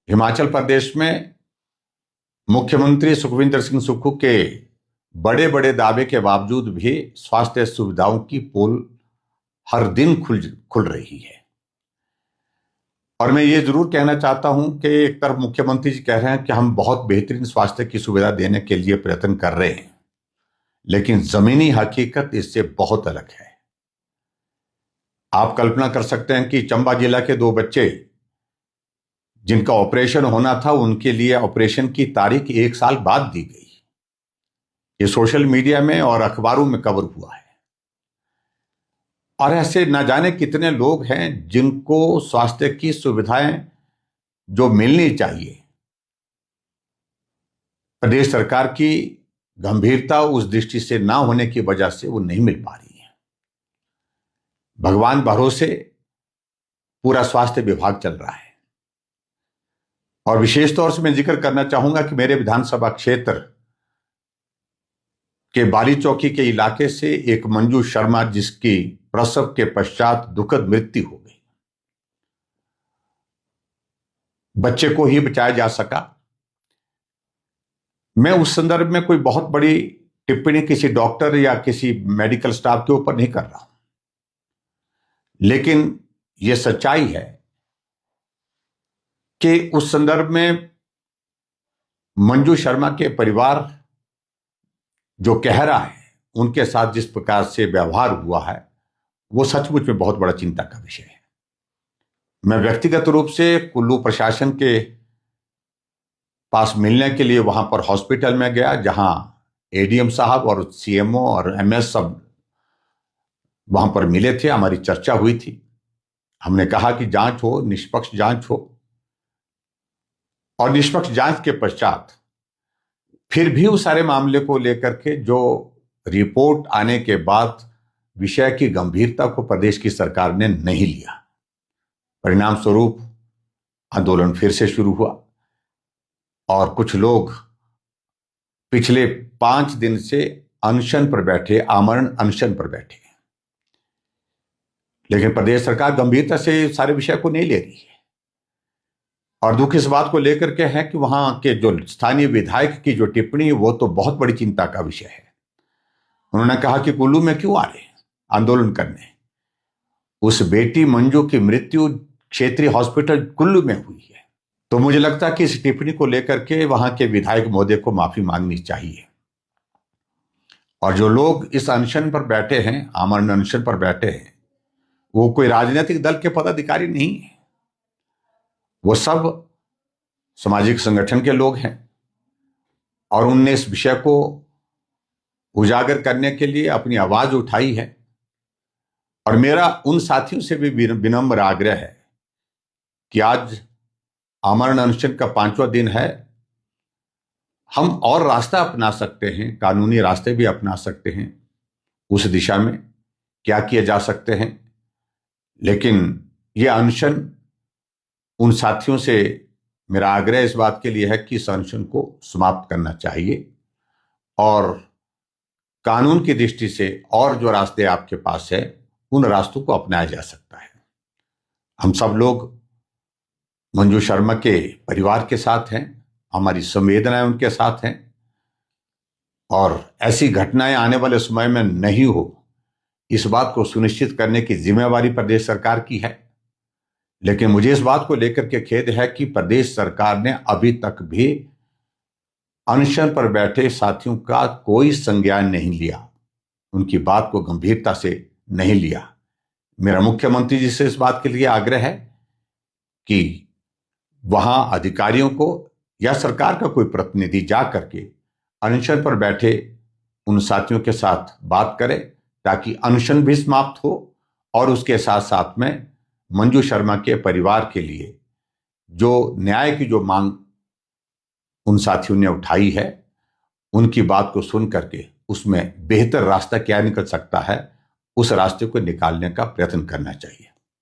हिमाचल प्रदेश में मुख्यमंत्री सुखविंदर सिंह सुक्खू के बड़े बड़े दावे के बावजूद भी स्वास्थ्य सुविधाओं की पोल हर दिन खुल रही है। और मैं ये जरूर कहना चाहता हूं कि एक तरफ मुख्यमंत्री जी कह रहे हैं कि हम बहुत बेहतरीन स्वास्थ्य की सुविधा देने के लिए प्रयत्न कर रहे हैं, लेकिन जमीनी हकीकत इससे बहुत अलग है। आप कल्पना कर सकते हैं कि चंबा जिला के 2 बच्चे जिनका ऑपरेशन होना था, उनके लिए ऑपरेशन की तारीख 1 साल बाद दी गई। ये सोशल मीडिया में और अखबारों में कवर हुआ है। और ऐसे न जाने कितने लोग हैं जिनको स्वास्थ्य की सुविधाएं जो मिलनी चाहिए, प्रदेश सरकार की गंभीरता उस दृष्टि से ना होने की वजह से वो नहीं मिल पा रही है। भगवान भरोसे पूरा स्वास्थ्य विभाग चल रहा है। और विशेष तौर से मैं जिक्र करना चाहूंगा कि मेरे विधानसभा क्षेत्र के बाली चौकी के इलाके से एक मंजू शर्मा, जिसकी प्रसव के पश्चात दुखद मृत्यु हो गई, बच्चे को ही बचाया जा सका। मैं उस संदर्भ में कोई बहुत बड़ी टिप्पणी किसी डॉक्टर या किसी मेडिकल स्टाफ के ऊपर नहीं कर रहा हूं, लेकिन यह सच्चाई है कि उस संदर्भ में मंजू शर्मा के परिवार जो कह रहा है, उनके साथ जिस प्रकार से व्यवहार हुआ है, वो सचमुच में बहुत बड़ा चिंता का विषय है। मैं व्यक्तिगत रूप से कुल्लू प्रशासन के पास मिलने के लिए वहां पर हॉस्पिटल में गया, जहां एडीएम साहब और सीएमओ और एमएस सब वहां पर मिले थे। हमारी चर्चा हुई थी। हमने कहा कि जांच हो, निष्पक्ष जांच हो, और निष्पक्ष जांच के पश्चात फिर भी उस सारे मामले को लेकर के जो रिपोर्ट आने के बाद विषय की गंभीरता को प्रदेश की सरकार ने नहीं लिया। परिणाम स्वरूप आंदोलन फिर से शुरू हुआ और कुछ लोग पिछले 5 दिन से अनशन पर बैठे, आमरण अनशन पर बैठे। लेकिन प्रदेश सरकार गंभीरता से सारे विषय को नहीं ले रही है। और दुख इस बात को लेकर के है कि वहां के जो स्थानीय विधायक की जो टिप्पणी, वो तो बहुत बड़ी चिंता का विषय है। उन्होंने कहा कि कुल्लू में क्यों आ रहे हैं आंदोलन करने? उस बेटी मंजू की मृत्यु क्षेत्रीय हॉस्पिटल कुल्लू में हुई है। तो मुझे लगता है कि इस टिप्पणी को लेकर के वहां के विधायक महोदय को माफी मांगनी चाहिए। और जो लोग इस अनशन पर बैठे हैं, आमरण अनशन पर बैठे हैं, वो कोई राजनीतिक दल के पदाधिकारी नहीं है। वो सब सामाजिक संगठन के लोग हैं और उनने इस विषय को उजागर करने के लिए अपनी आवाज उठाई है। और मेरा उन साथियों से भी विनम्र आग्रह है कि आज आमरण अनशन का 5वां दिन है। हम और रास्ता अपना सकते हैं, कानूनी रास्ते भी अपना सकते हैं। उस दिशा में क्या किए जा सकते हैं, लेकिन यह अनशन, उन साथियों से मेरा आग्रह इस बात के लिए है कि इस अनशन को समाप्त करना चाहिए और कानून की दृष्टि से और जो रास्ते आपके पास है, उन रास्तों को अपनाया जा सकता है। हम सब लोग मंजू शर्मा के परिवार के साथ हैं, हमारी संवेदनाएं उनके साथ हैं और ऐसी घटनाएं आने वाले समय में नहीं हो, इस बात को सुनिश्चित करने की जिम्मेवारी प्रदेश सरकार की है। लेकिन मुझे इस बात को लेकर के खेद है कि प्रदेश सरकार ने अभी तक भी अनशन पर बैठे साथियों का कोई संज्ञान नहीं लिया, उनकी बात को गंभीरता से नहीं लिया। मेरा मुख्यमंत्री जी से इस बात के लिए आग्रह है कि वहां अधिकारियों को या सरकार का कोई प्रतिनिधि जा करके अनशन पर बैठे उन साथियों के साथ बात करे, ताकि अनशन भी समाप्त हो और उसके साथ साथ में मंजू शर्मा के परिवार के लिए जो न्याय की जो मांग उन साथियों ने उठाई है, उनकी बात को सुन करके उसमें बेहतर रास्ता क्या निकल सकता है, उस रास्ते को निकालने का प्रयत्न करना चाहिए।